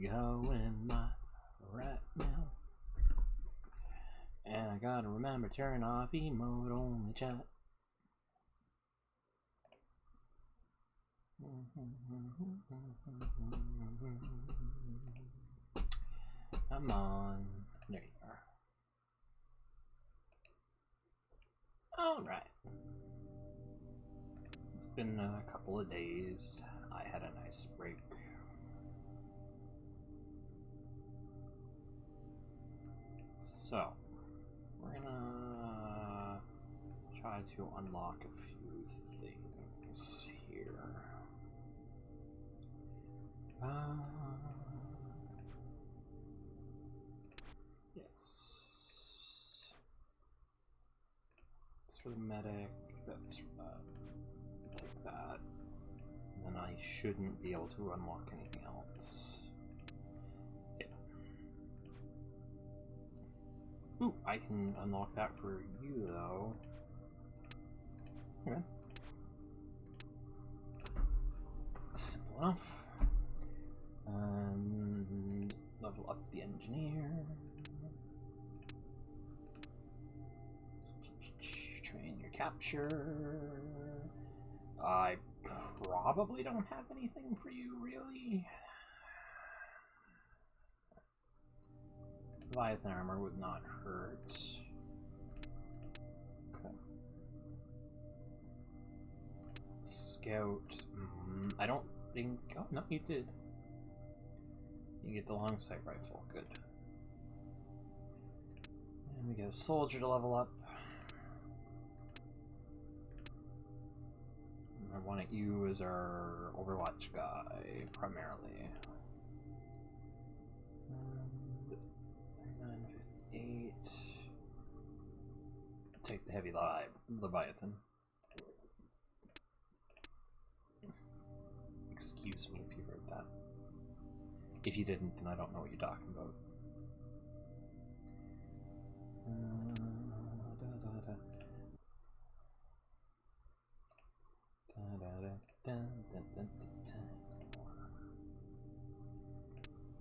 going live right now. And I gotta remember turn off emote only chat. Come on. There you are. Alright. It's been a couple of days. I had a nice break. So, we're gonna try to unlock a few things here. Yes. That's for the medic. That's take that. And then I shouldn't be able to unlock anything else. Yeah. Ooh, I can unlock that for you though. Okay. Simple enough. And level up the engineer. Train your capture. I probably don't have anything for you, really. Leviathan armor would not hurt. Okay. Scout. I don't think. Oh, no, you did. You get the long sight rifle. Good. And we get a soldier to level up. I want you as our Overwatch guy, primarily. 3958. Take the heavy Leviathan. Excuse me if you heard that. If you didn't, then I don't know what you're talking about.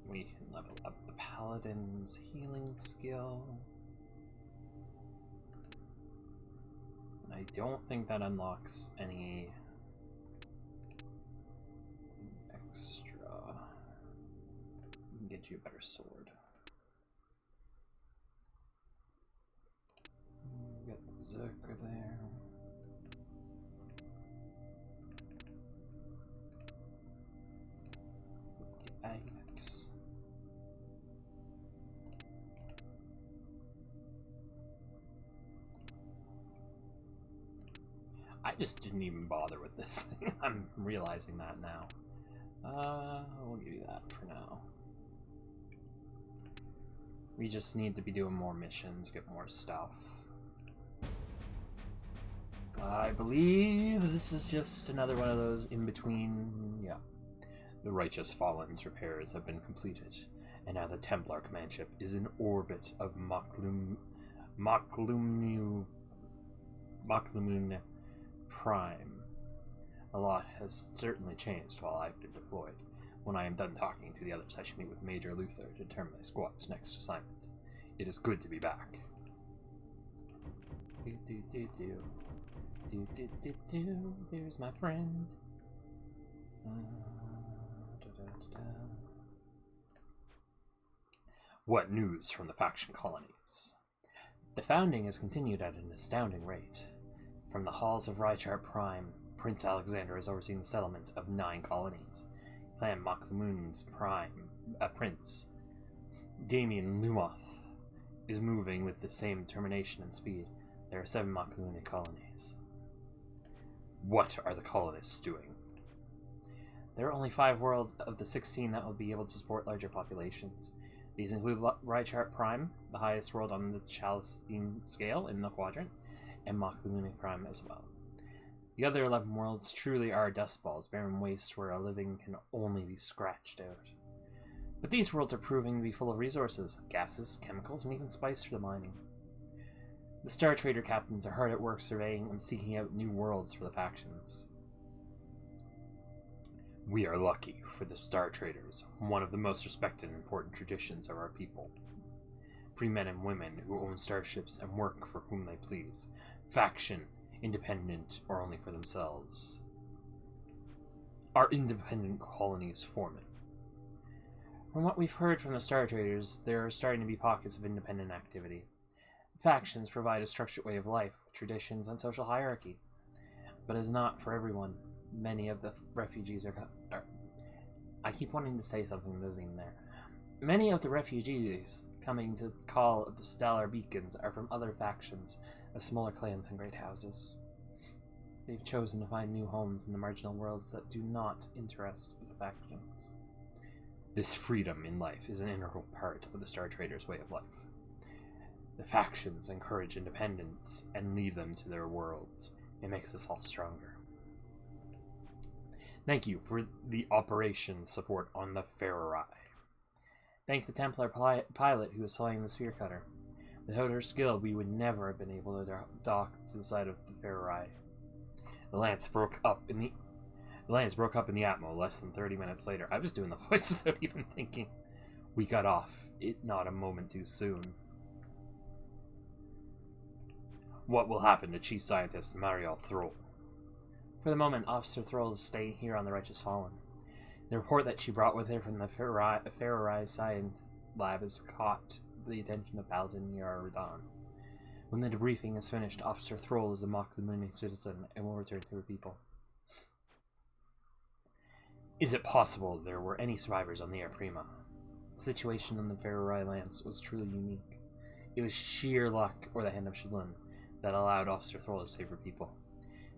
We can level up the Paladin's healing skill. And I don't think that unlocks any extra. We can get you a better sword. Get the Berserker there. Axe. I just didn't even bother with this thing. I'm realizing that now. We'll give you that for now. We just need to be doing more missions, get more stuff. I believe this is just another one of those in between. Yeah. The Righteous Fallen's repairs have been completed, and now the Templar command ship is in orbit of Moclumune Prime. A lot has certainly changed while I've been deployed. When I am done talking to the others, I should meet with Major Luther to determine my squad's next assignment. It is good to be back. There's my friend. What news from the faction colonies? The founding has continued at an astounding rate. From the halls of Rychart Prime, Prince Alexander has overseen the settlement of 9 colonies. Clan Moclumune's Prince, Damien Lumoth, is moving with the same determination and speed. There are 7 Moclumune colonies. What are the colonists doing? There are only 5 worlds of the 16 that will be able to support larger populations. These include Rychart Prime, the highest world on the Chalestine scale in the quadrant, and Moclumune Prime as well. The other 11 worlds truly are dust balls, barren waste where a living can only be scratched out. But these worlds are proving to be full of resources, gases, chemicals, and even spice for the mining. The Star Trader captains are hard at work surveying and seeking out new worlds for the factions. We are lucky, for the Star Traders, one of the most respected and important traditions of our people. Free men and women who own starships and work for whom they please, faction, independent, or only for themselves. Are independent colonies forming? From what we've heard from the Star Traders, there are starting to be pockets of independent activity. Factions provide a structured way of life, traditions, and social hierarchy, but is not for everyone. Many of the refugees are I keep wanting to say something that isn't even there. Many of the refugees coming to call of the stellar beacons are from other factions of smaller clans and great houses. They've chosen to find new homes in the marginal worlds that do not interest the factions. This freedom in life is an integral part of the Star Traders' way of life. The factions encourage independence and leave them to their worlds. It makes us all stronger. Thank you for the operation support on the Ferrari. Thank the Templar pilot who was flying the sphere cutter. Without her skill, we would never have been able to dock to the side of the Ferrari. The lance broke up in the atmo less than 30 minutes later. I was doing the voice without even thinking. We got off, not a moment too soon. What will happen to Chief Scientist Mariel Thrall? For the moment, Officer Thrall is staying here on the Righteous Fallen. The report that she brought with her from the Ferrari Science Lab has caught the attention of Paladin Yara Radon. When the debriefing is finished, Officer Thrall is a mock-Lumini citizen and will return to her people. Is it possible there were any survivors on the Air Prima? The situation on the Ferrari Lance was truly unique. It was sheer luck, or the hand of Shalun, that allowed Officer Thrall to save her people.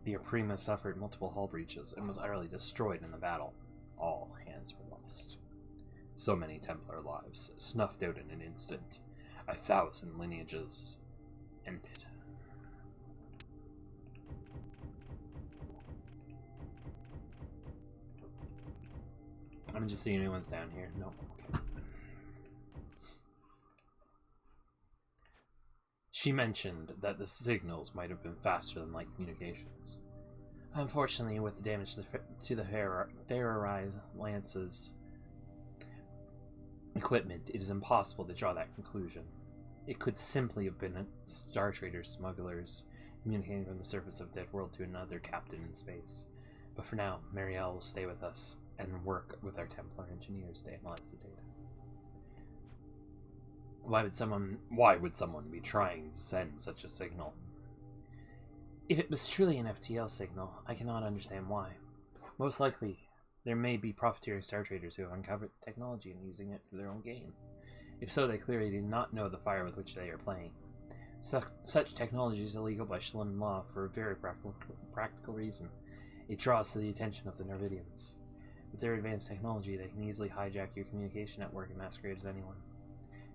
The Air Prima suffered multiple hull breaches and was utterly destroyed in the battle. All hands were lost. So many Templar lives, snuffed out in an instant. 1,000 lineages ended. I'm just seeing anyone's down here. No. She mentioned that the signals might have been faster than light communications. Unfortunately, with the damage to the Ferrari Lance's equipment, it is impossible to draw that conclusion. It could simply have been Star Trader smugglers communicating from the surface of Dead World to another captain in space. But for now, Marielle will stay with us and work with our Templar engineers to analyze the data. Why would someone be trying to send such a signal? If it was truly an FTL signal, I cannot understand why. Most likely, there may be profiteering Star Traders who have uncovered the technology and using it for their own gain. If so, they clearly do not know the fire with which they are playing. Such technology is illegal by Shalom law for a very practical reason. It draws to the attention of the Nervidians. With their advanced technology, they can easily hijack your communication network and masquerade as anyone.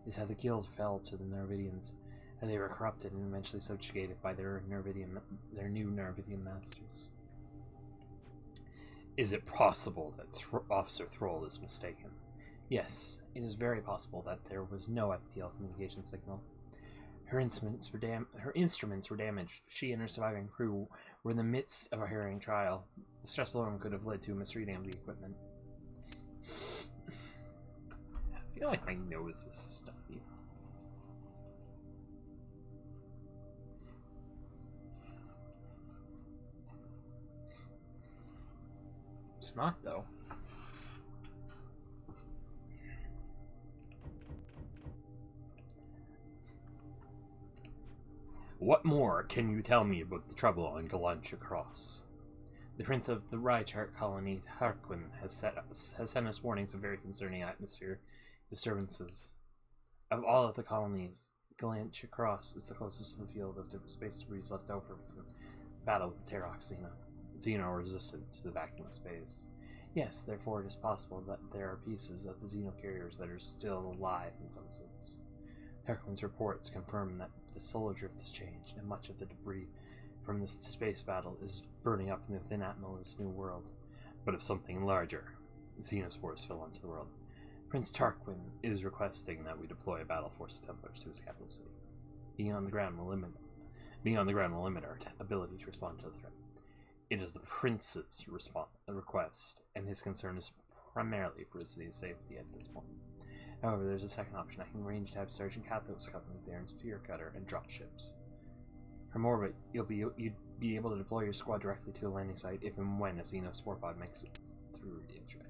This is how the guild fell to the Nervidians, and they were corrupted and eventually subjugated by their new Nervidian masters. Is it possible that Officer Thrall is mistaken? Yes, it is very possible that there was no FTL communication signal. Her instruments were damaged. She and her surviving crew were in the midst of a harrowing trial. The stress alone could have led to a misreading of the equipment. I feel like my nose is stuffy. It's not, though. What more can you tell me about the trouble on Galantia Cross? The Prince of the Rychart colony, Tarquin, has sent us warnings of very concerning atmosphere disturbances. Of all of the colonies, Galantia Cross is the closest to the field of space debris left over from the battle with the Terox Xeno-resistant to the vacuum of space. Yes, therefore it is possible that there are pieces of the Xeno-carriers that are still alive in some sense. Tarquin's reports confirm that the solar drift has changed, and much of the debris from this space battle is burning up in the thin atmosphere of this new world. But if something larger, xenospores fell onto the world, Prince Tarquin is requesting that we deploy a Battleforce of Templars to his capital city. Being on the ground will limit our ability to respond to the threat. It is the prince's request, and his concern is primarily for his city's safety at this point. However, there's a second option. I can arrange to have Sergeant Cathos accompany the Baron's spear cutter and drop ships. From orbit, you'd be able to deploy your squad directly to a landing site if and when a Xeno spore pod makes it through the entry.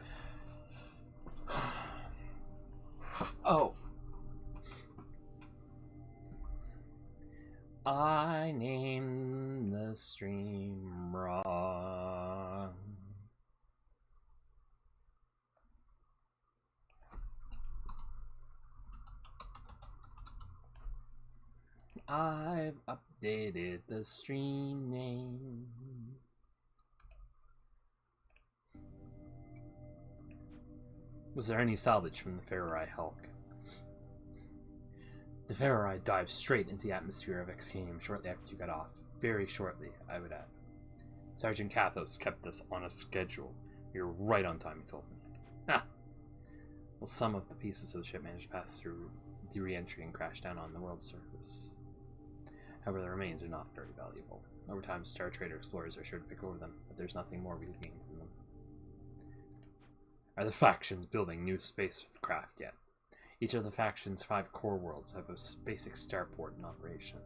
Oh. I named the stream wrong. I've updated the stream name. Was there any salvage from the Ferrari Hulk? The Ferrari dived straight into the atmosphere of Excanium shortly after you got off. Very shortly, I would add. Sergeant Cathos kept us on a schedule. We were right on time, he told me. Ah! Well, some of the pieces of the ship managed to pass through the re-entry and crash down on the world's surface. However, the remains are not very valuable. Over time, Star Trader explorers are sure to pick over them, but there's nothing more we can gain from them. Are the factions building new spacecraft yet? Each of the faction's 5 core worlds have a basic starport in operation.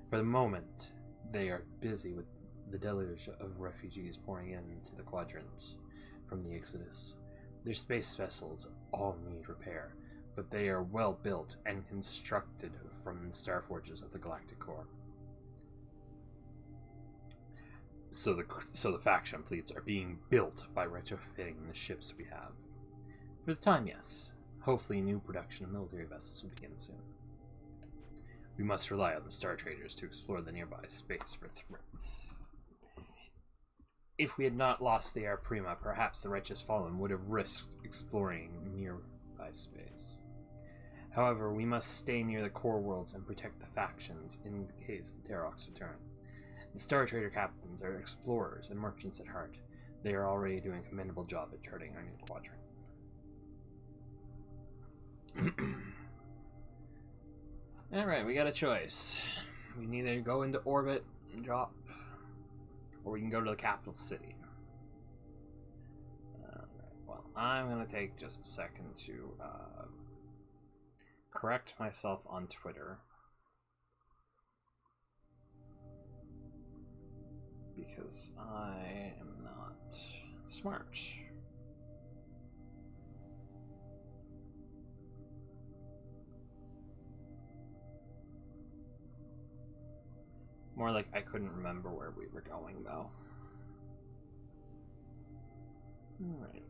For the moment, they are busy with the deluge of refugees pouring into the quadrants from the Exodus. Their space vessels all need repair, but they are well built and constructed from the star forges of the Galactic Core. So the faction fleets are being built by retrofitting the ships we have. For the time, yes. Hopefully new production of military vessels will begin soon. We must rely on the Star Traders to explore the nearby space for threats. If we had not lost the Air Prima, perhaps the Righteous Fallen would have risked exploring nearby space. However, we must stay near the core worlds and protect the factions in case the Terox return. The Star Trader captains are explorers and merchants at heart. They are already doing a commendable job at charting our new quadrant. Alright, we got a choice. We can either go into orbit and drop, or we can go to the capital city. Well, I'm going to take just a second to correct myself on Twitter. Because I am not smart. More like I couldn't remember where we were going, though. Alright.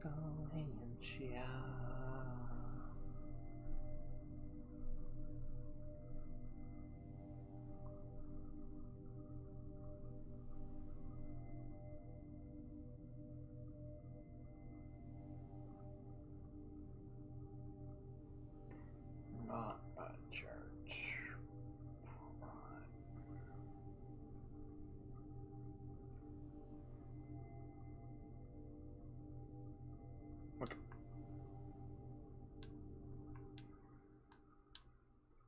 Galantia. Not a church. Okay.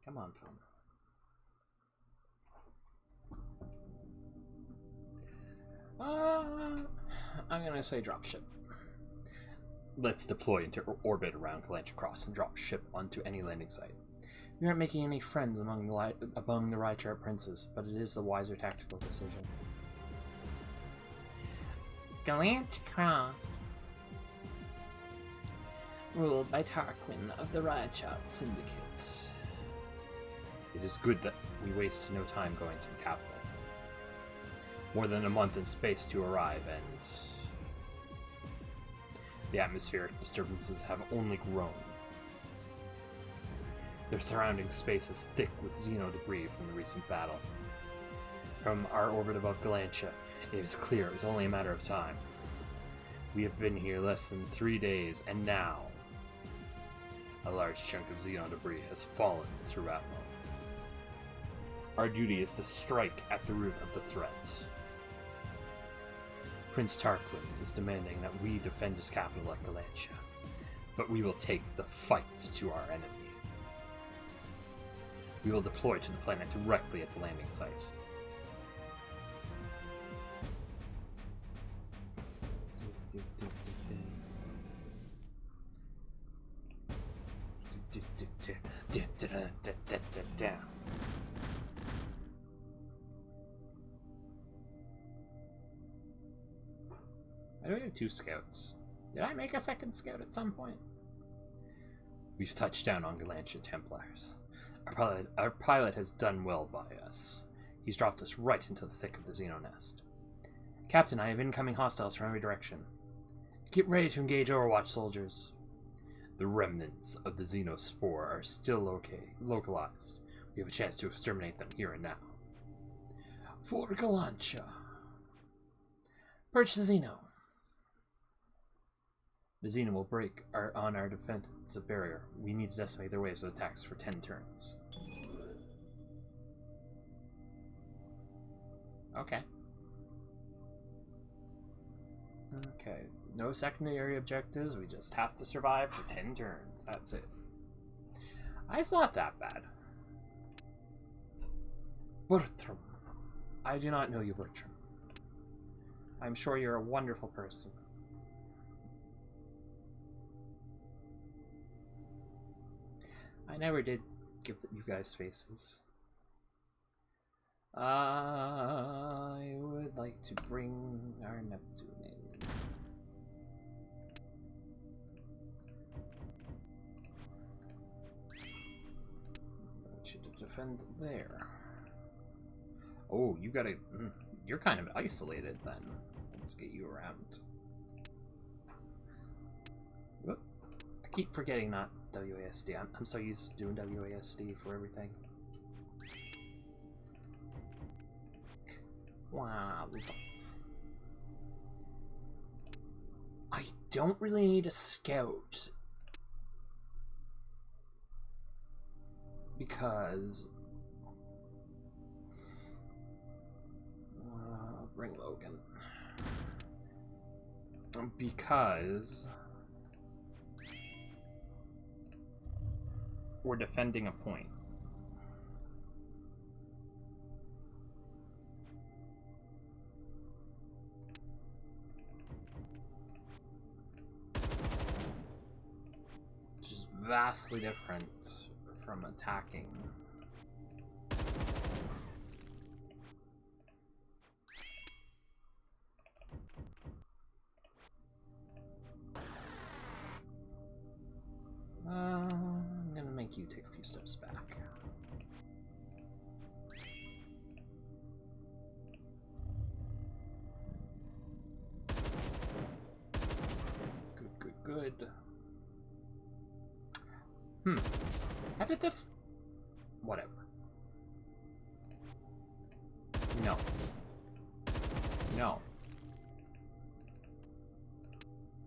Come on, phone. I'm gonna say dropship. Let's deploy into orbit around Galantia Cross and drop ship onto any landing site. We aren't making any friends among the Rychart princes, but it is the wiser tactical decision. Galantia Cross, ruled by Tarquin of the Rychart Syndicate. It is good that we waste no time going to the capital. More than a month in space to arrive, and the atmospheric disturbances have only grown. Their surrounding space is thick with Xeno debris from the recent battle. From our orbit above Galantia, it is clear it was only a matter of time. We have been here less than 3 days, and now a large chunk of Xeno debris has fallen through Atmo. Our duty is to strike at the root of the threats. Prince Tarquin is demanding that we defend his capital at Galantia, but we will take the fight to our enemy. We will deploy to the planet directly at the landing site. I do have 2 scouts. Did I make a second scout at some point? We've touched down on Galantia Templars. Our pilot has done well by us. He's dropped us right into the thick of the Xeno nest. Captain, I have incoming hostiles from every direction. Get ready to engage Overwatch soldiers. The remnants of the Xenospore are still localized. We have a chance to exterminate them here and now. For Galantia. Purge the Xeno. The Xeno will break on our defensive barrier. We need to decimate their waves of attacks for 10 turns. Okay. Okay. No secondary objectives. We just have to survive for 10 turns. That's it. It's not that bad. Bertram. I do not know you, Bertram. I'm sure you're a wonderful person. I never did give you guys faces. I would like to bring our Neptune in. I want you to defend there. Oh, you gotta... You're kind of isolated then. Let's get you around. Whoop. I keep forgetting not WASD. I'm so used to doing WASD for everything. Wow. I don't really need a scout. Because... bring Logan. Because... we're defending a point. Which is vastly different from attacking. I'm gonna make you take a few steps back. Good. How did this... Whatever. No. No.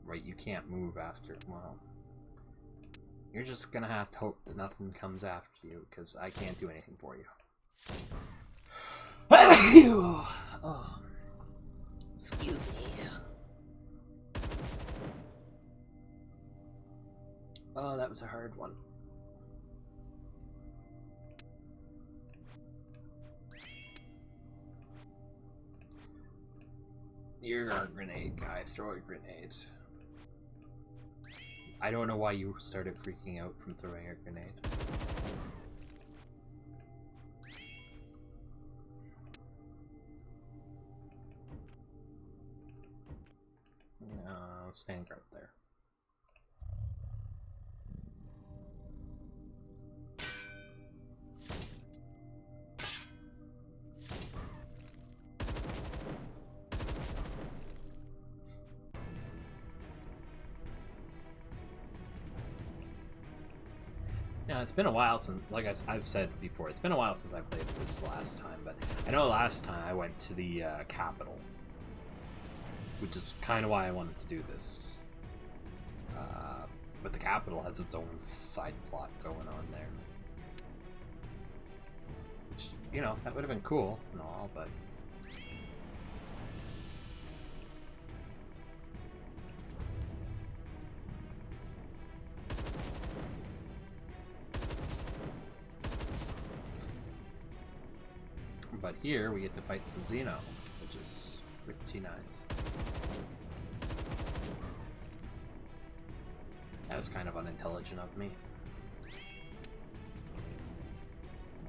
Right, you can't move after... Well... You're just gonna have to hope that nothing comes after you, because I can't do anything for you. Oh. Excuse me. Oh, that was a hard one. You're a grenade guy. Throw a grenade. I don't know why you started freaking out from throwing a grenade. No, stand right there. Now, it's been a while since, like I've said before, it's been a while since I played this last time, but I know last time I went to the capital, which is kind of why I wanted to do this. But the capital has its own side plot going on there. Which, you know, that would have been cool and all, but... But here, we get to fight some Xeno, which is pretty nice. That was kind of unintelligent of me.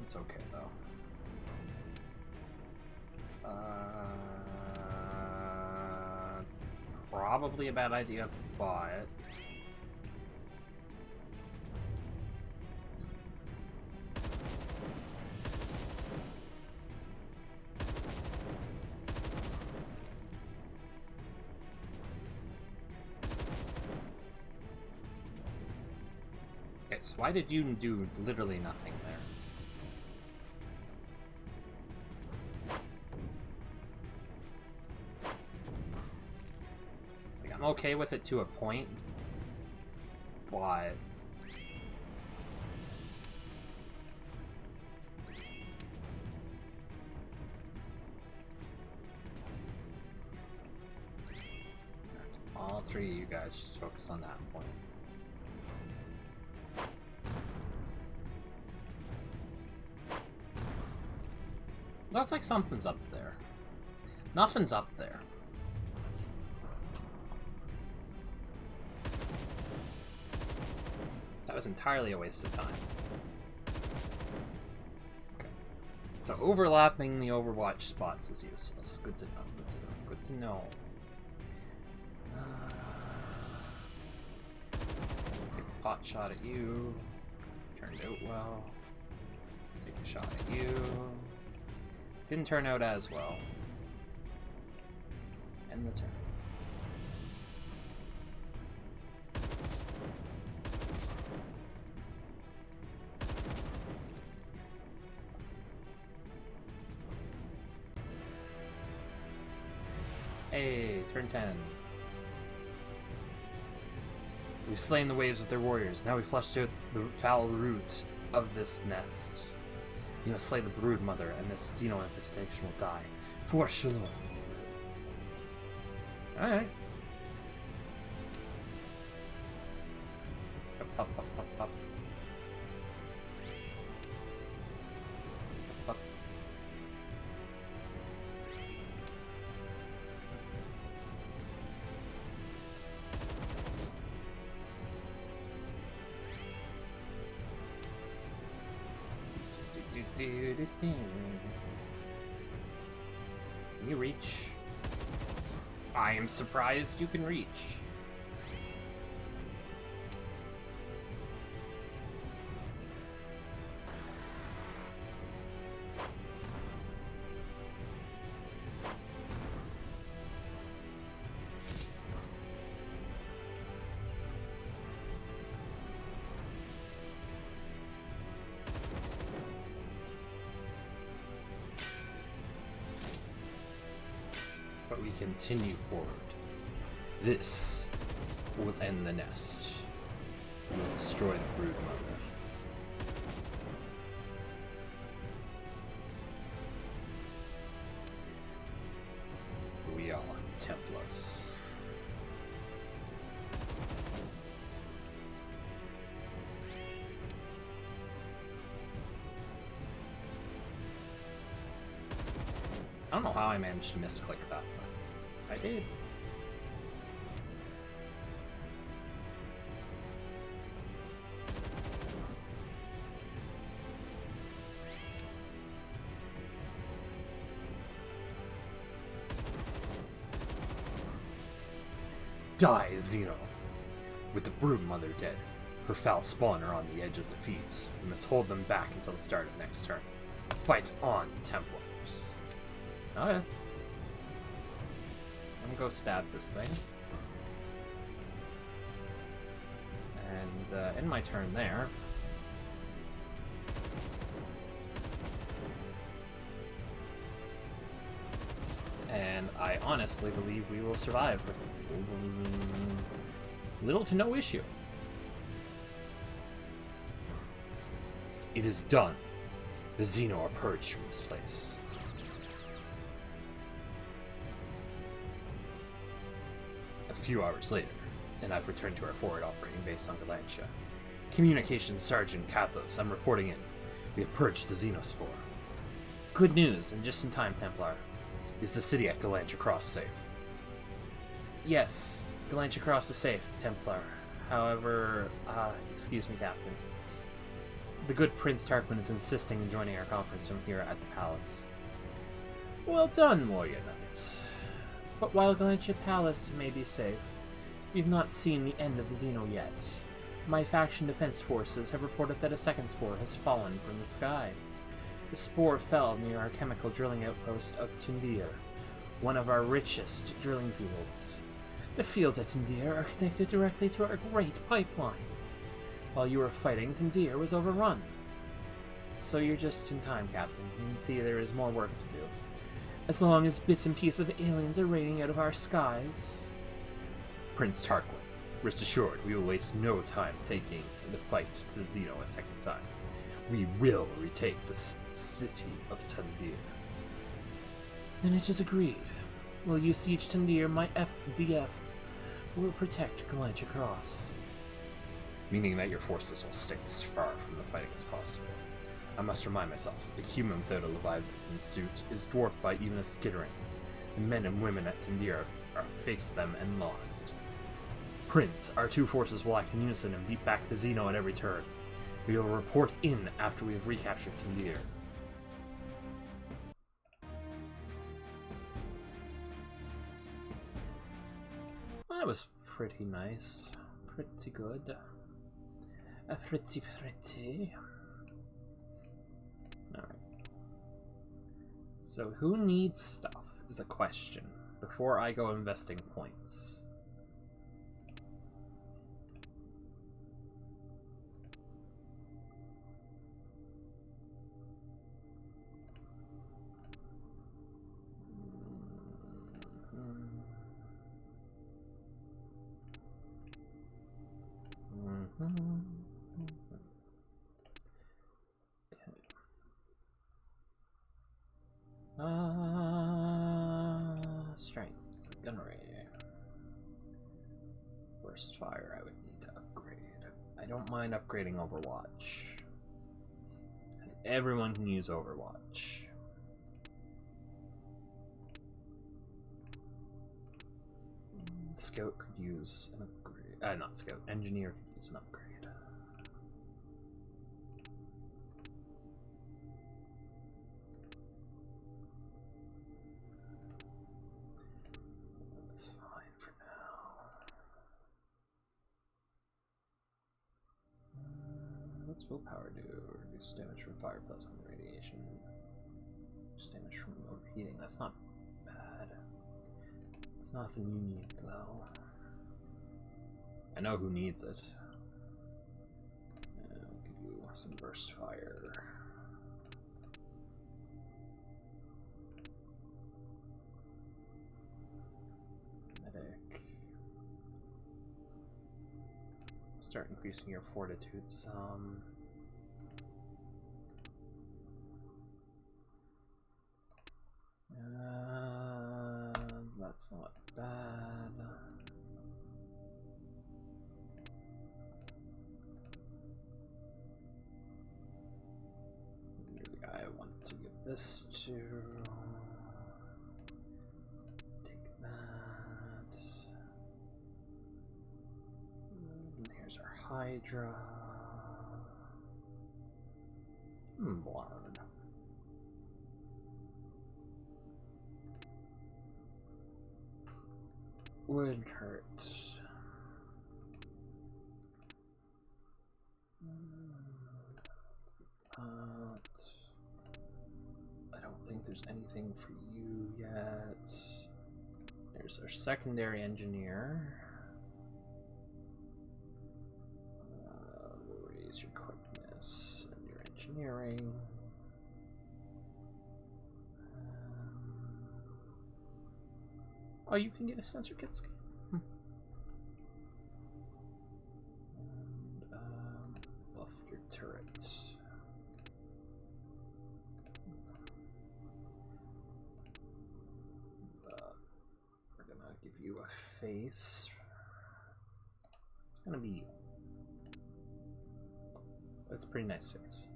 It's okay, though. Probably a bad idea, but... Okay, so why did you do literally nothing there? Like, I'm okay with it to a point, but... All three of you guys just focus on that point. Looks like something's up there. Nothing's up there. That was entirely a waste of time. Okay. So overlapping the Overwatch spots is useless. Good to know, good to know, good to know. Take a pot shot at you. Turned out well. Take a shot at you. Didn't turn out as well. End the turn. Hey, turn 10. We've slain the waves with their warriors. Now we flushed out the foul roots of this nest. You must slay the brood mother, and this Xeno infestation will die. For Shalom. Alright. Up, up, up, up, up. Up, up. Can you reach? I am surprised you can reach. But we continue forward. This will end the nest. We will destroy the brood mother. We are Templars. I don't know how I managed to misclick that, but I did. Die, Xeno. With the brood mother dead, her foul spawn are on the edge of defeat. We must hold them back until the start of next turn. Fight on, Templars. Okay. I'm gonna go stab this thing. And end my turn there. And I honestly believe we will survive with little to no issue. It is done. The Xeno are purged from this place. A few hours later, and I've returned to our forward operating base on Galantia. Communications Sergeant Kathos, I'm reporting in. We have purged the Xenospore. Good news, and just in time, Templar. Is the city at Galantia Cross safe? Yes, Galantia Cross is safe, Templar. However, excuse me, Captain. The good Prince Tarquin is insisting on joining our conference room here at the palace. Well done, warrior knights. But while Galantia Palace may be safe, we've not seen the end of the Xeno yet. My faction defense forces have reported that a second spore has fallen from the sky. The spore fell near our chemical drilling outpost of Tundir, one of our richest drilling fields. The fields at Tundir are connected directly to our great pipeline. While you were fighting, Tundir was overrun. So you're just in time, Captain. You can see there is more work to do. As long as bits and pieces of aliens are raining out of our skies. Prince Tarquin, rest assured, we will waste no time taking the fight to the Xeno a second time. We will retake the city of Tundir. Then it is agreed. Will you siege Tundir? My FDF will protect Galantia Cross. Meaning that your forces will stay as far from the fighting as possible. I must remind myself, a human without a Leviathan suit is dwarfed by even a skittering. The men and women at Tundir are faced them and lost. Prince, our two forces will act in unison and beat back the Xeno at every turn. We will report in after we have recaptured Tundir. That was pretty nice. Pretty good. Pretty. Alright. So who needs stuff is a question before I go investing points. Strength, gunnery, burst fire. I would need to upgrade. I don't mind upgrading Overwatch, because everyone can use Overwatch. Scout could use an upgrade. Not Scout. Engineer could use an upgrade. That's fine for now. What's willpower do? Reduce damage from fire, plasma, and radiation. Reduce damage from overheating. That's not bad. It's nothing you need, though. I know who needs it. I'll give you some burst fire. Medic. Start increasing your fortitude some. That's not bad. You're the guy I want to give this to. Take that. And here's our Hydra. Blard. Would hurt. I don't think there's anything for you yet. There's our secondary engineer. We'll raise your quickness and your engineering. Oh, you can get a sensor kit scan. And buff your turrets. give you a face. It's gonna be you. That's a pretty nice face.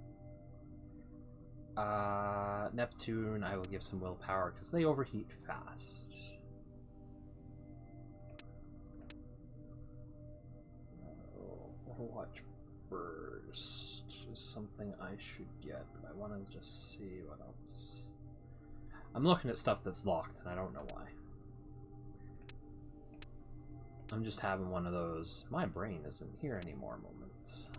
Neptune, I will give some willpower because they overheat fast. Overwatch Burst is something I should get, but I want to just see what else. I'm looking at stuff that's locked, and I don't know why. I'm just having one of those, my brain isn't here anymore moments.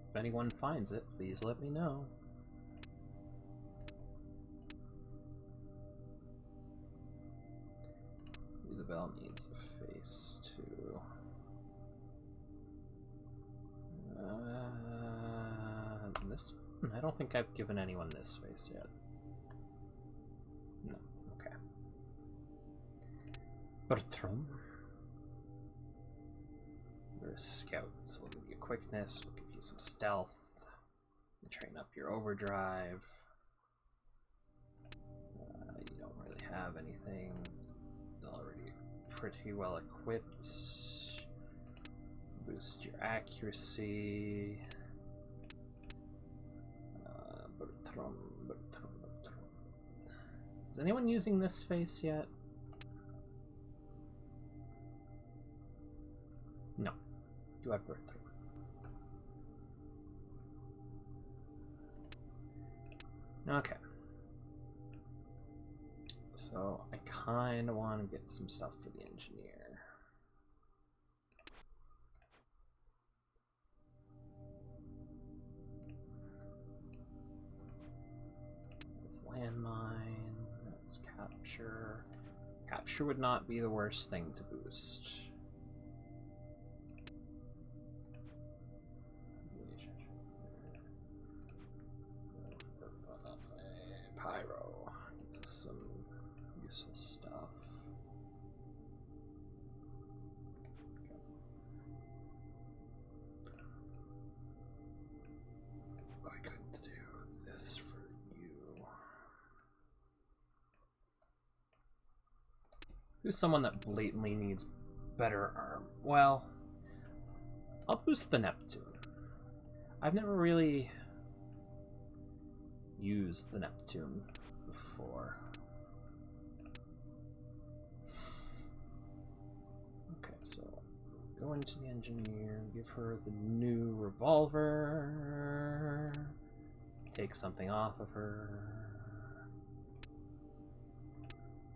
If anyone finds it, please let me know. The bell needs a face too. This one? I don't think I've given anyone this face yet. No, okay. Bertram. You're a scout, so we'll give you quickness, we'll give you some stealth, and train up your overdrive. You don't really have anything. Already pretty well equipped. Boost your accuracy. Bertram. Is anyone using this face yet? No. You have Bertram. Okay. So I kind of want to get some stuff for the engineer. That's landmine. That's capture. Capture would not be the worst thing to boost. Pyro. Gets us some useful stuff. I couldn't do this for you. Who's someone that blatantly needs better arm? Well, I'll boost the Neptune. I've never really used the Neptune before. Okay, so go into the engineer, give her the new revolver, take something off of her,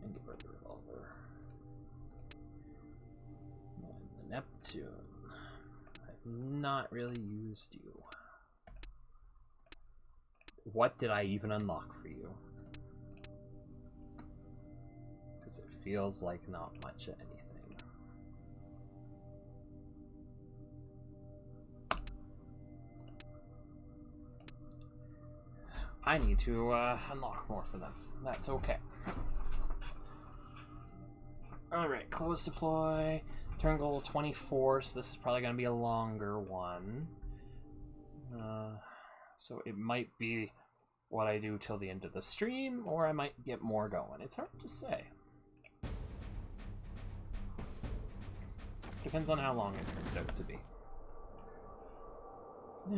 and give her the revolver. And the Neptune. I've not really used you. What did I even unlock for you? Because it feels like not much of anything. I need to unlock more for them. That's okay. Alright, close deploy. Turn goal 24, so this is probably going to be a longer one. So it might be what I do till the end of the stream, or I might get more going. It's hard to say. Depends on how long it turns out to be.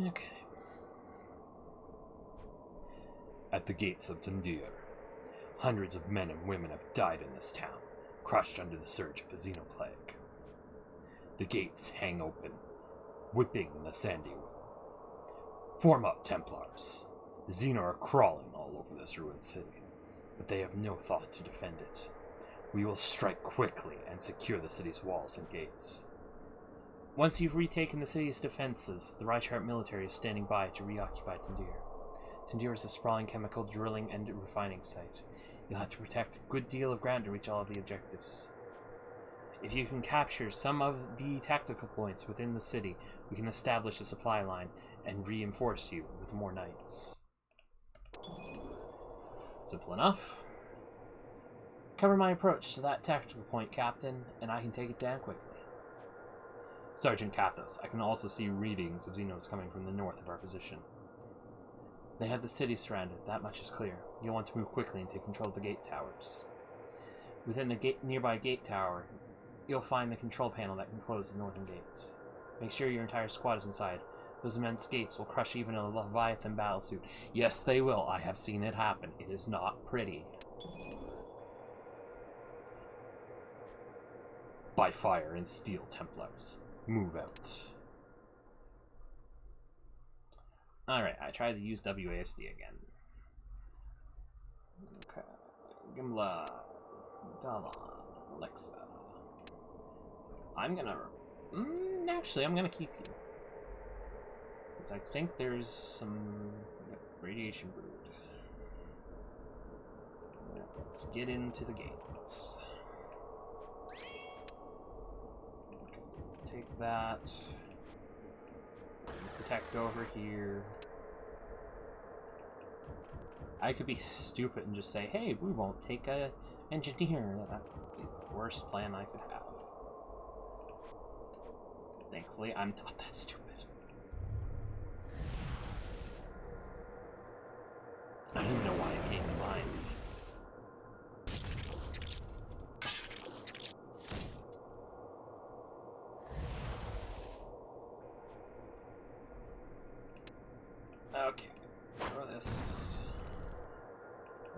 Okay. At the gates of Templar, hundreds of men and women have died in this town, crushed under the surge of the xenoplague. The gates hang open, whipping the sandy. Form up, Templars. The Xena are crawling all over this ruined city, but they have no thought to defend it. We will strike quickly and secure the city's walls and gates. Once you've retaken the city's defenses, the Reichart military is standing by to reoccupy Templar. Templar is a sprawling chemical drilling and refining site. You'll have to protect a good deal of ground to reach all of the objectives. If you can capture some of the tactical points within the city, we can establish a supply line and reinforce you with more knights. Simple enough. Cover my approach to that tactical point, Captain, and I can take it down quickly. Sergeant Kathos, I can also see readings of Xenos coming from the north of our position. They have the city surrounded, that much is clear. You'll want to move quickly and take control of the gate towers. Within the nearby gate tower, you'll find the control panel that can close the northern gates. Make sure your entire squad is inside. Those immense gates will crush even a Leviathan battlesuit. Yes, they will. I have seen it happen. It is not pretty. By fire and steel, Templars. Move out. Alright, I tried to use WASD again. Okay. Gimla. Dalan. Alexa. I'm gonna... actually, I'm gonna keep you. Because I think there's some radiation brood. Let's get into the gates. Okay, take that. Protect over here. I could be stupid and just say, hey, we won't take a engineer. That would be the worst plan I could have. Thankfully, I'm not that stupid. I don't even know why it came to mind. Okay, throw this.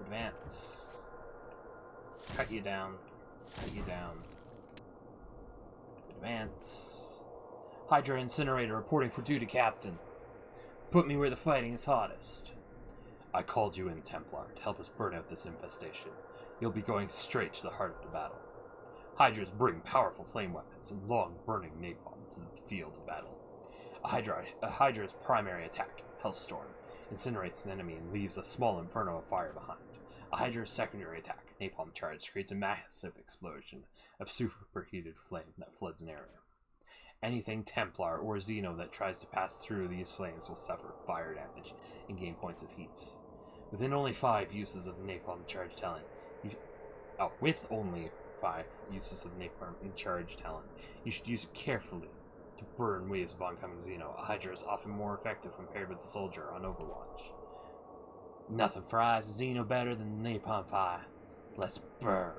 Advance. Cut you down. Cut you down. Advance. Hydra Incinerator reporting for duty, Captain. Put me where the fighting is hottest. I called you in, Templar, to help us burn out this infestation. You'll be going straight to the heart of the battle. Hydras bring powerful flame weapons and long-burning napalm to the field of battle. A Hydra's primary attack, Hellstorm, incinerates an enemy and leaves a small inferno of fire behind. A Hydra's secondary attack, Napalm Charge, creates a massive explosion of superheated flame that floods an area. Anything Templar or Xeno that tries to pass through these flames will suffer fire damage and gain points of heat. Within only 5 uses of the Napalm Charge talent, with only 5 uses of the Napalm Charge talent, you should use it carefully to burn waves of oncoming Xeno. A Hydra is often more effective when paired with a soldier on Overwatch. Nothing fries Xeno better than napalm fire. Let's burn.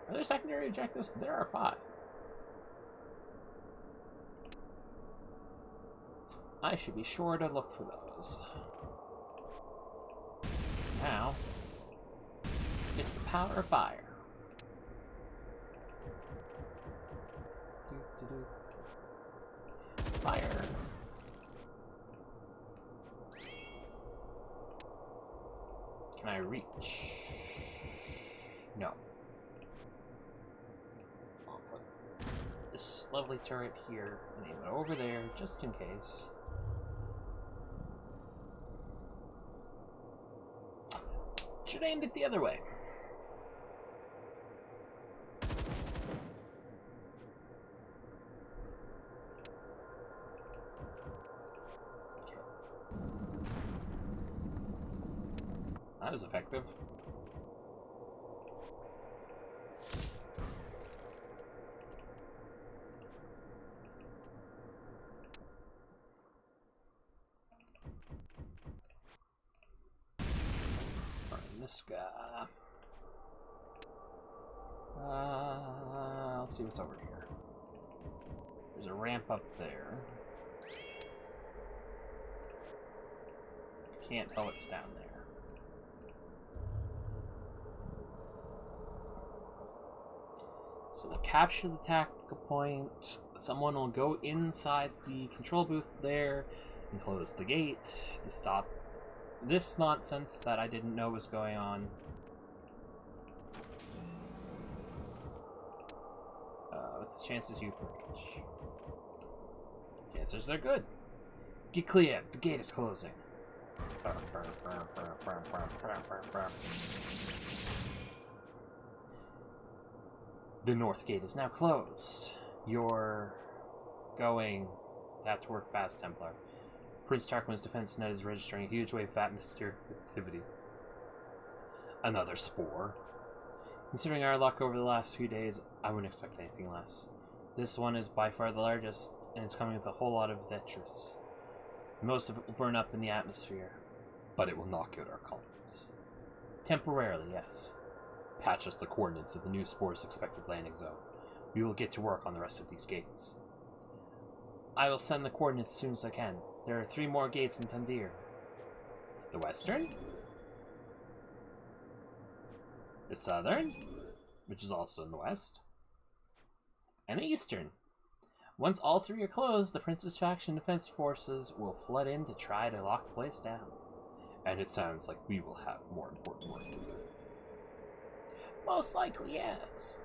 Are there secondary objectives? There are 5. I should be sure to look for those. Now, it's the power of fire. Fire. Can I reach? No. I'll put this lovely turret here and aim it over there just in case. Should have aimed it the other way. Okay. That was effective. This guy. Let's see what's over here. There's a ramp up there. Can't tell what's down there. So we'll capture the tactical point. Someone will go inside the control booth there and close the gate to stop this nonsense that I didn't know was going on. What's the chances you can reach? Chances are good. Get clear. The gate is closing. The north gate is now closed. You're going to have to work fast, Templar. Prince Tarquin's defense net is registering a huge wave of atmospheric activity. Another spore. Considering our luck over the last few days, I wouldn't expect anything less. This one is by far the largest, and it's coming with a whole lot of detritus. Most of it will burn up in the atmosphere, but it will knock out our colonies. Temporarily, yes. Patch us the coordinates of the new Spore's expected landing zone. We will get to work on the rest of these gates. I will send the coordinates as soon as I can. There are 3 more gates in Tandir. The western? The southern? Which is also in the west. And the eastern. Once all 3 are closed, the Prince's faction defense forces will flood in to try to lock the place down. And it sounds like we will have more important work to do. Most likely, yes.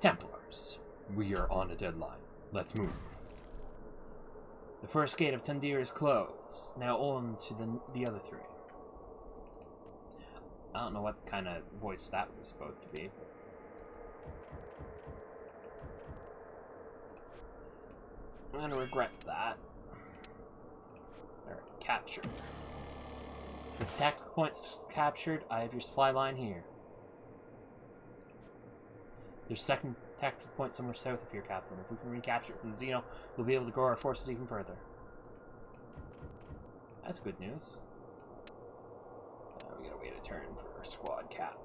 Templars, we are on a deadline. Let's move. The first gate of Tandir is closed. Now on to the other 3. I don't know what kind of voice that was supposed to be. I'm gonna regret that. Alright, captured. With tactical points captured, I have your supply line here. There's a second tactical point somewhere south of here, Captain. If we can recapture it from the Xeno, we'll be able to grow our forces even further. That's good news. We gotta wait a turn for our squad cap.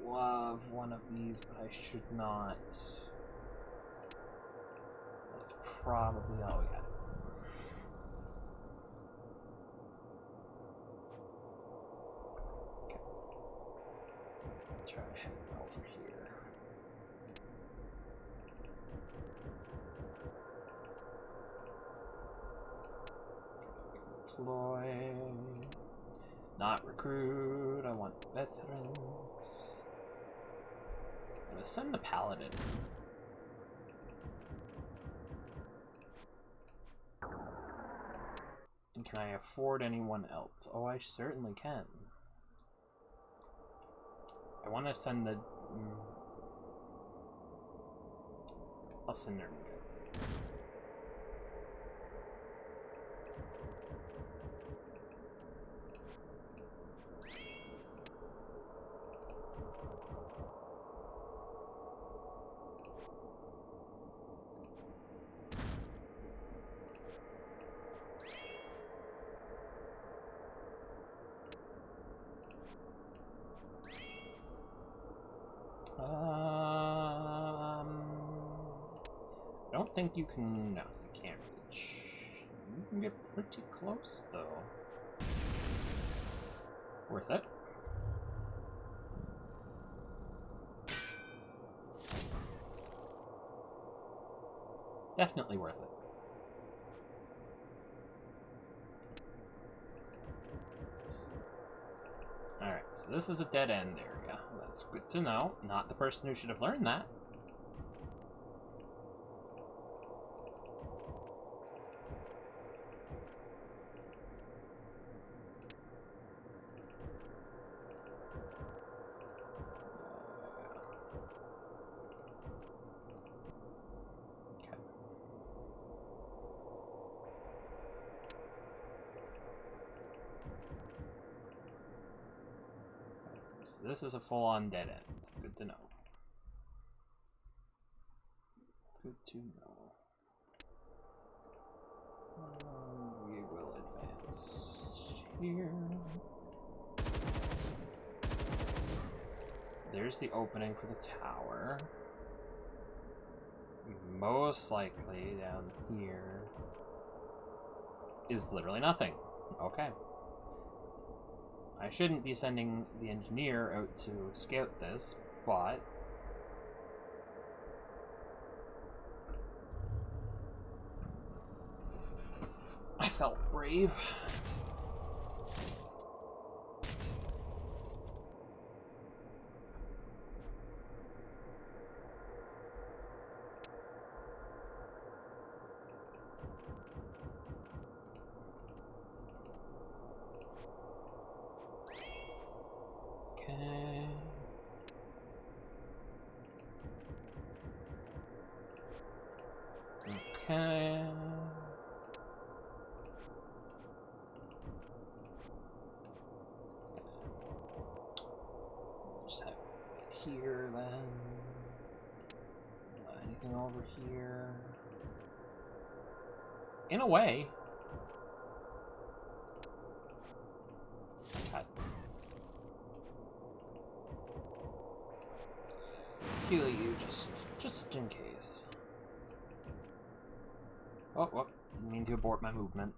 Love one of these, but I should not. That's probably all we got. Okay. Try to head over here. Deploy. Not recruit. I want veterans. I'm gonna send the paladin. And can I afford anyone else? Oh, I certainly can. I want to send the... I'll send her. I don't think you can... No, you can't reach. You can get pretty close, though. Worth it. Definitely worth it. Alright, so this is a dead-end area. That's good to know. Not the person who should have learned that. So this is a full-on dead end. Good to know. Good to know. We will advance here. There's the opening for the tower. Most likely down here is literally nothing. Okay. I shouldn't be sending the engineer out to scout this, but I felt brave. Okay. Just have it here then. over here. In a way. God. Heal you just in case. Oh, didn't mean to abort my movement.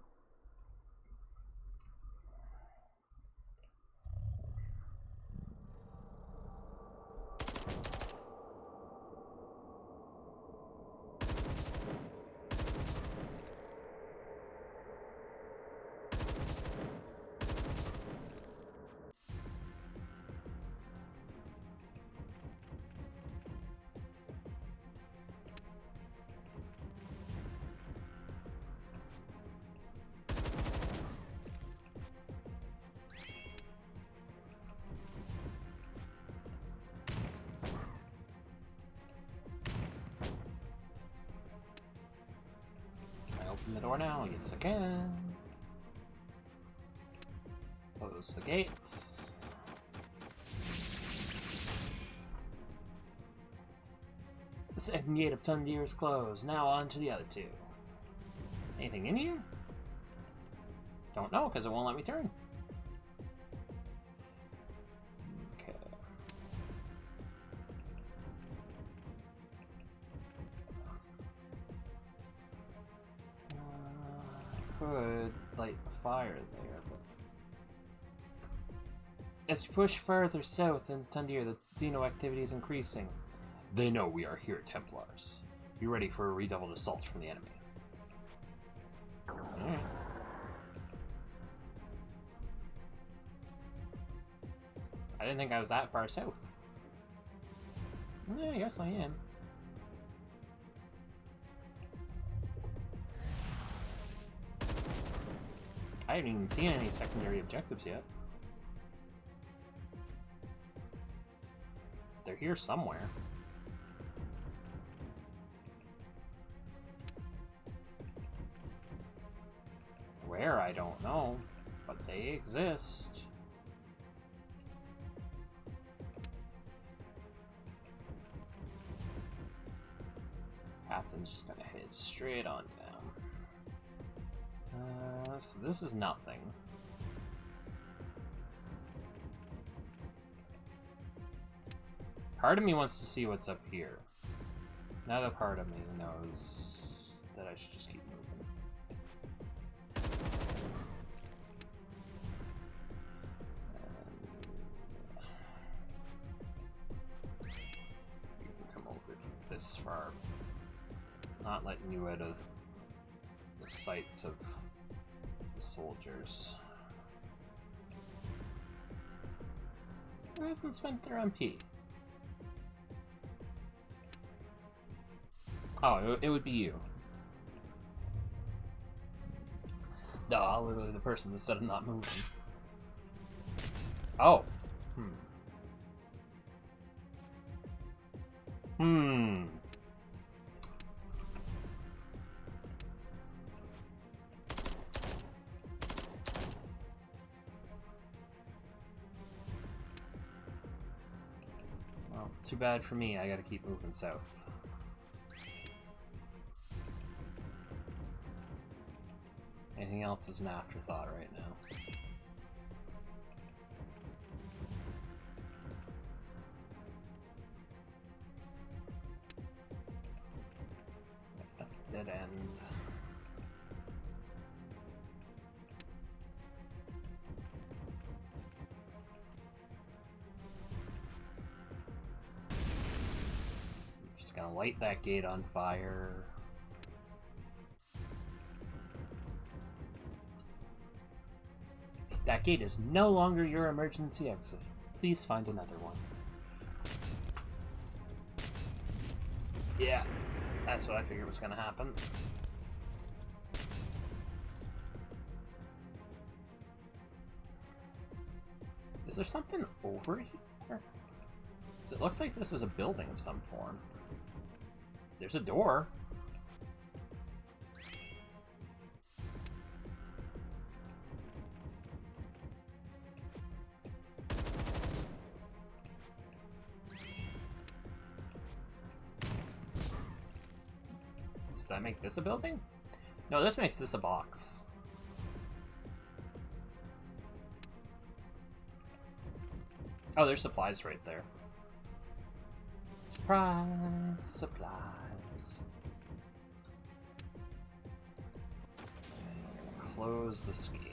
Open the door now, yes I can. Close the gates. The second gate of Tundir is closed. Now on to the other two. Anything in here? Don't know, because it won't let me turn. Okay. Could light a fire there, but as we push further south into Tundir, the Xeno activity is increasing. They know we are here, Templars. Be ready for a redoubled assault from the enemy. Alright. I didn't think I was that far south. Yeah, yes I am. I haven't even seen any secondary objectives yet. They're here somewhere. Where, I don't know, but they exist. Captain's just gonna head straight on down. So this is nothing. Part of me wants to see what's up here. Another part of me knows that I should just keep moving. You can come over this far. Not letting you out of the sights of the soldiers. Who hasn't spent their MP? Oh, it would be you. No, literally the person that said I'm not moving. Oh. Well, too bad for me. I gotta keep moving south. Anything else is an afterthought right now. That's dead end. Just gonna light that gate on fire. That gate is no longer your emergency exit. Please find another one. Yeah, that's what I figured was gonna happen. Is there something over here? 'Cause it looks like this is a building of some form. There's a door. Does that make this a building? No, this makes this a box. Oh, there's supplies right there. Surprise! Supplies. Close this gate.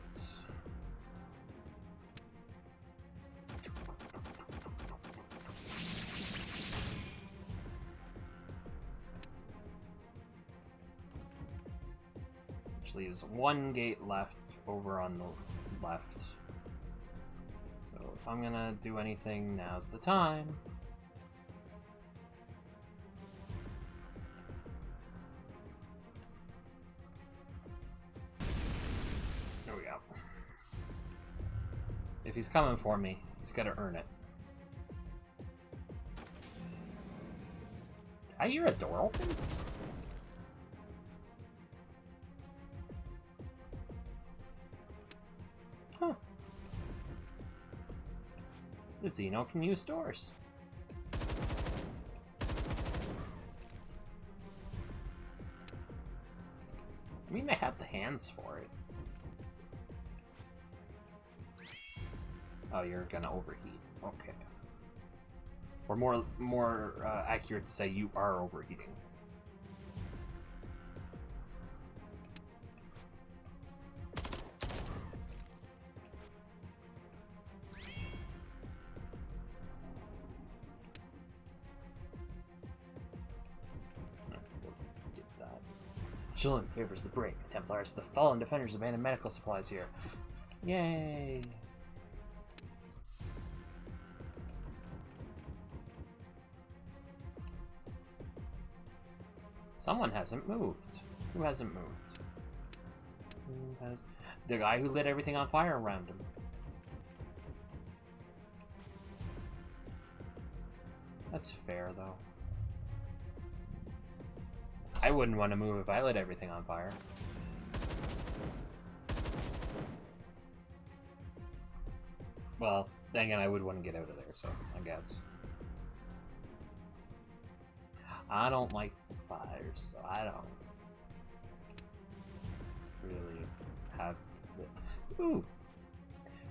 Which leaves one gate left over on the left. So if I'm gonna do anything, now's the time. There we go. If he's coming for me, he's gotta earn it. Did I hear a door open? Huh. The Xeno can use doors. I mean, they have the hands for it. Oh, you're gonna overheat. Okay. Or more accurate to say you are overheating. Shilin favors the brave. Templars, the fallen defenders, abandon medical supplies here. Yay! Someone hasn't moved. Who hasn't moved? Who has... The guy who lit everything on fire around him. That's fair, though. I wouldn't want to move if I lit everything on fire. Well, then again, I would want to get out of there, so I guess. I don't like fires, so I don't really have the... Ooh!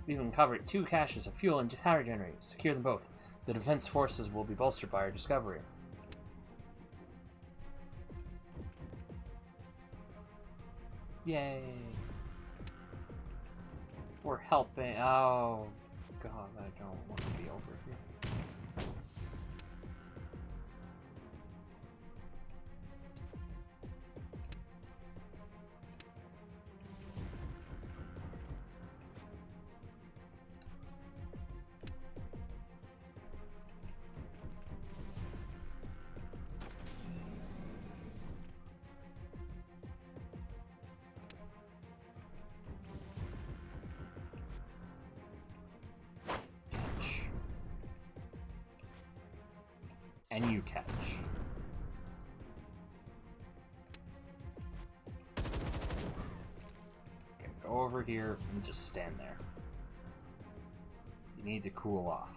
We've uncovered 2 caches of fuel and power generators. Secure them both. The defense forces will be bolstered by our discovery. Yay! We're helping. Oh, God, I don't want to be over here. And you catch. Okay, go over here and just stand there. You need to cool off.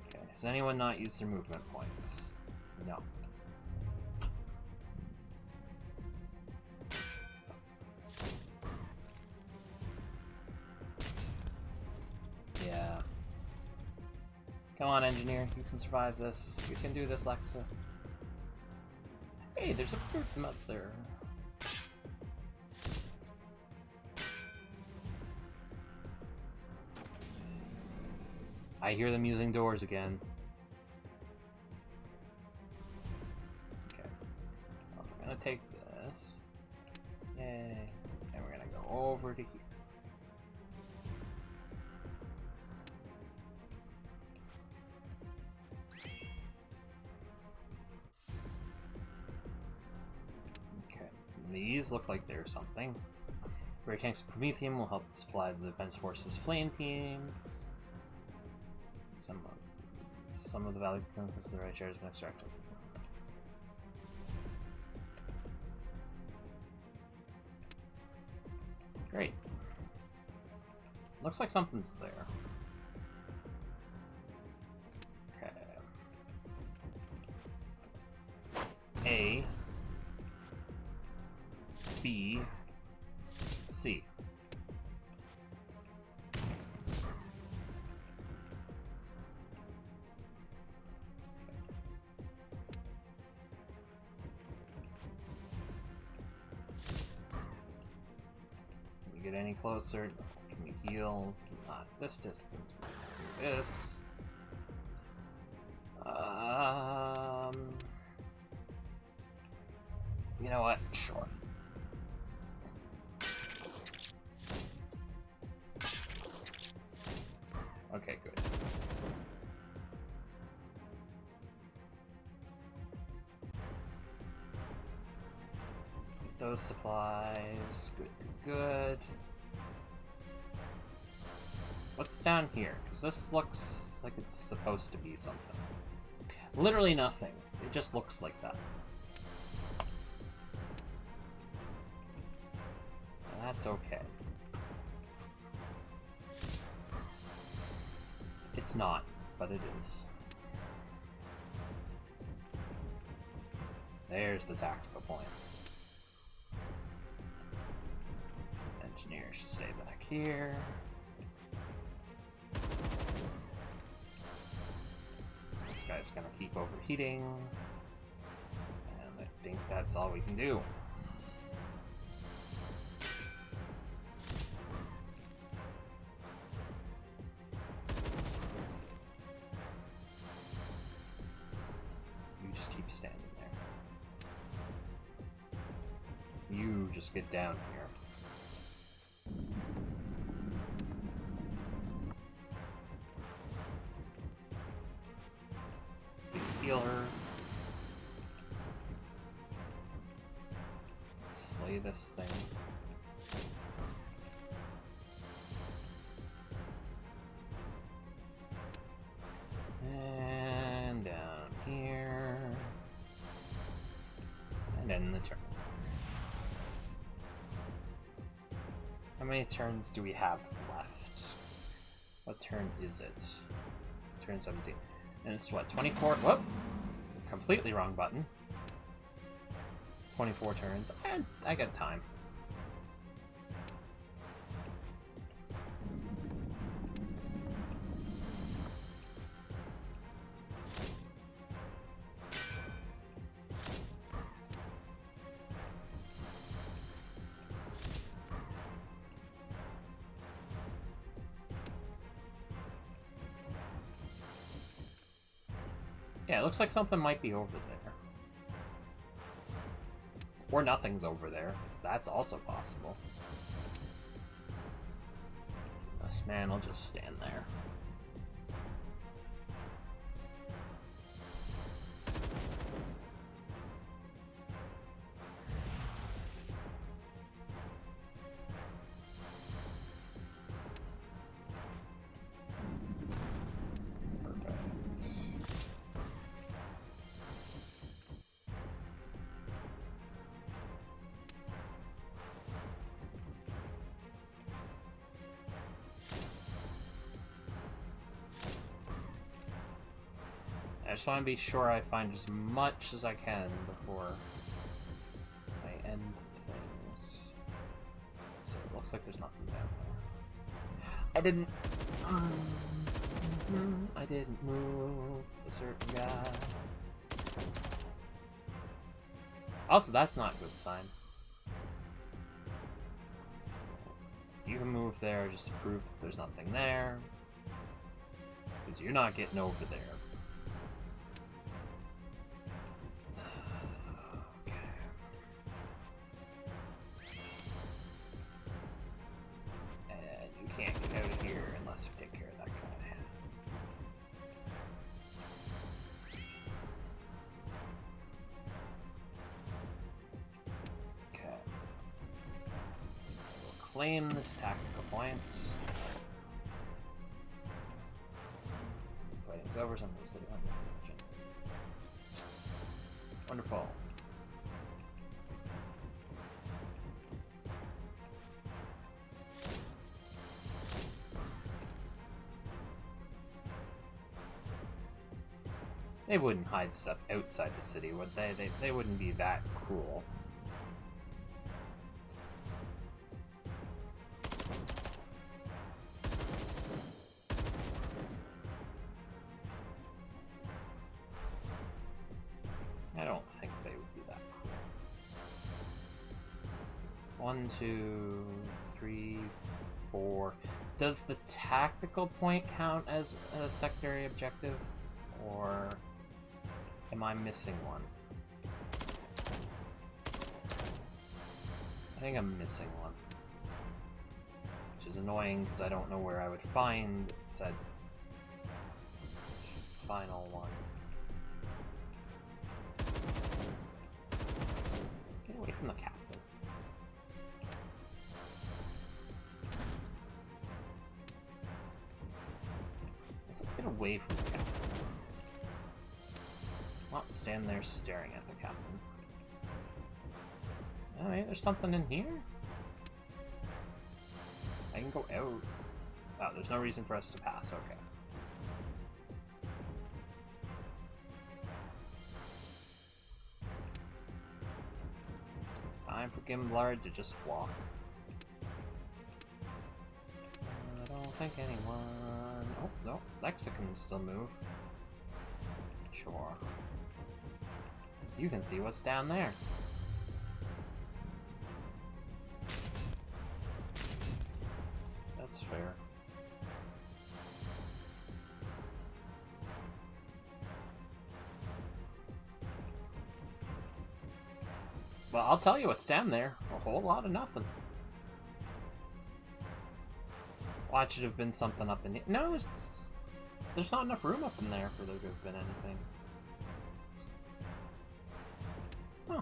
Okay, has anyone not used their movement points? No. Yeah. Come on, engineer. You can survive this. You can do this, Lexa. Hey, there's a person up there. I hear them using doors again. Okay. Well, we're gonna take this. Yay. And we're gonna go over to here. These look like there's something. Rare tanks of Promethium will help supply the Defense Forces flame teams. Some of the value because the right share has been extracted. Great. Looks like something's there. Okay. A, B, C. Can we get any closer? Can we heal? Not this distance. This. You know what? Sure. Okay, good. Get those supplies. Good, good, good. What's down here? Because this looks like it's supposed to be something. Literally nothing. It just looks like that. That's okay. It's not, but it is. There's the tactical point. Engineer should stay back here. This guy's gonna keep overheating. And I think that's all we can do. Keep standing there. You just get down here. Please heal her. Slay this thing. And down here. And end the turn. How many turns do we have left? What turn is it? Turn 17. And it's what, 24? Whoop! Completely wrong button. 24 turns. And I got time. Yeah, it looks like something might be over there. Or nothing's over there. That's also possible. This man will just stand there. I just want to be sure I find as much as I can before I end things. So it looks like there's nothing down there. I didn't move a certain guy. Also, that's not a good sign. You can move there just to prove there's nothing there. Because you're not getting over there. Can't get out of here unless you take care of that guy. Okay. We'll claim this tactical point. Fighting's over, something to study on. Wonderful. They wouldn't hide stuff outside the city, would they? They wouldn't be that cruel. I don't think they would be that cruel. 1, 2, 3, 4. Does the tactical point count as a secondary objective? Or am I missing one? I think I'm missing one. Which is annoying because I don't know where I would find said final one. Get away from the captain. Let's get away from the captain. Not stand there staring at the captain. Alright, there's something in here? I can go out. Oh, there's no reason for us to pass, okay. Time for Gimblard to just walk. I don't think anyone... Oh, no, Lexa can still move. Sure. You can see what's down there. That's fair. Well, I'll tell you what's down there. A whole lot of nothing. Well, it should have been something up in here. No, there's not enough room up in there for there to have been anything. Huh.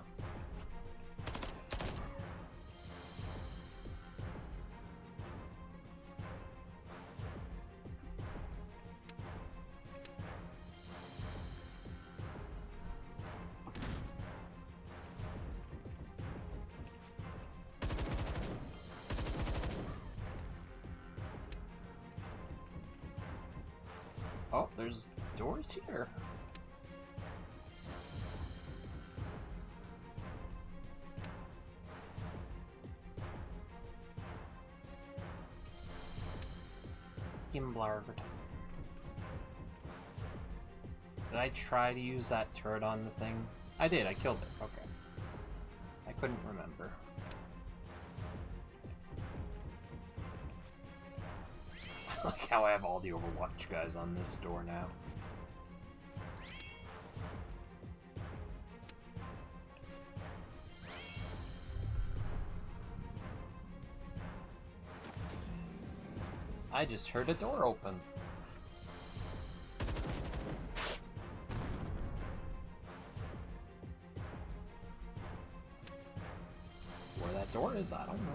Oh, there's doors here. Gimblar. Did I try to use that turret on the thing? I did, I killed it. Okay. I couldn't remember. I like how I have all the Overwatch guys on this door now. I just heard a door open. Where that door is, I don't know.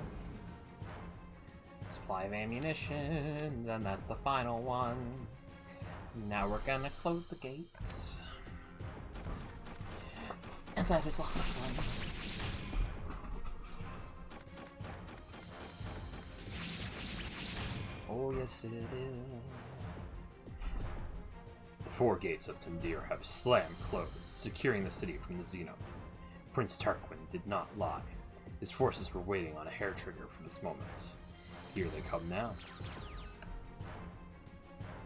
Supply of ammunition, and that's the final one. Now we're gonna close the gates. And that is lots of fun. Oh, yes, it is. The 4 gates of Timdir have slammed closed, securing the city from the Xeno. Prince Tarquin did not lie. His forces were waiting on a hair trigger for this moment. Here they come now.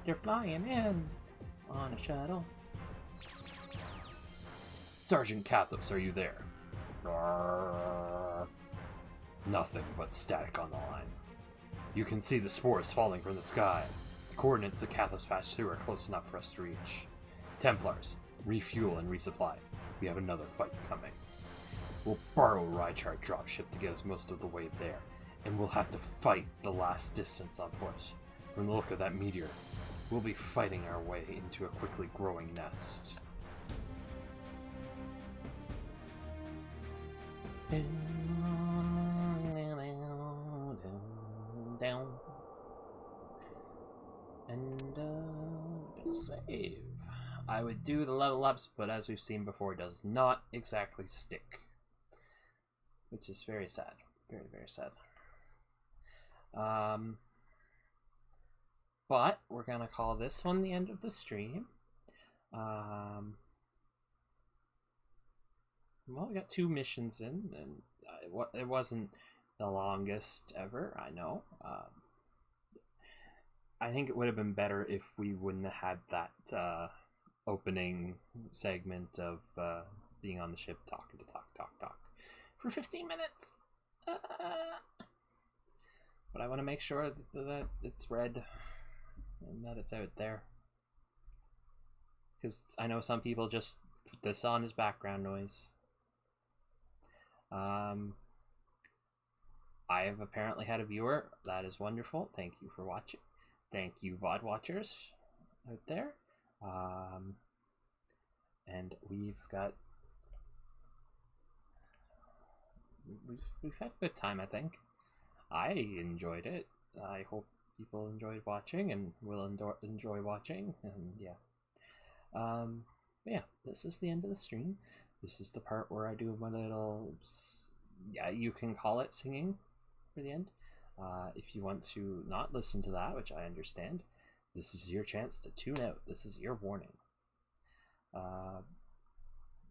They're flying in on a shuttle. Sergeant Cathos, are you there? Rawr. Nothing but static on the line. You can see the spores falling from the sky. The coordinates the Cathos passed through are close enough for us to reach. Templars, refuel and resupply. We have another fight coming. We'll borrow a Rychard dropship to get us most of the way there, and we'll have to fight the last distance on foot. From the look of that meteor, we'll be fighting our way into a quickly growing nest. And save. I would do the level ups, but as we've seen before, it does not exactly stick, which is very sad. Very, very sad. But we're gonna call this one the end of the stream. Well, we got 2 missions in, and it wasn't the longest ever, I know. I think it would have been better if we wouldn't have had that opening segment of being on the ship talking to talk for 15 minutes. But I want to make sure that it's read and that it's out there. Because I know some people just put this on as background noise. I have apparently had a viewer. That is wonderful. Thank you for watching. Thank you, VOD watchers out there. And we've had a good time, I think. I enjoyed it. I hope people enjoyed watching and will enjoy watching. And yeah, this is the end of the stream. This is the part where I do my little, yeah, you can call it singing for the end. If you want to not listen to that, which I understand, this is your chance to tune out. This is your warning.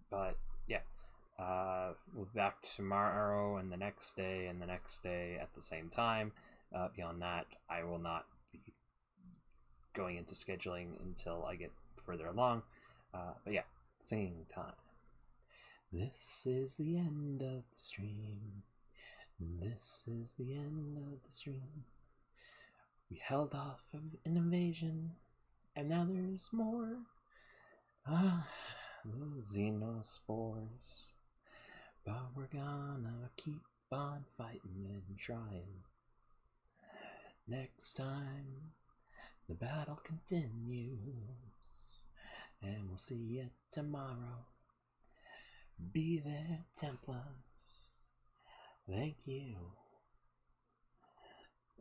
But yeah, we'll be back tomorrow and the next day and the next day at the same time. Beyond that, I will not be going into scheduling until I get further along. But yeah, singing time. This is the end of the stream. This is the end of the stream. We held off an invasion, and now there's more. Those xenospores. But we're gonna keep on fighting and trying. Next time, the battle continues, and we'll see you tomorrow. Be there, Templars. Thank you.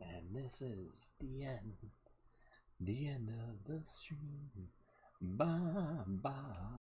And this is the end of the stream. Bye bye.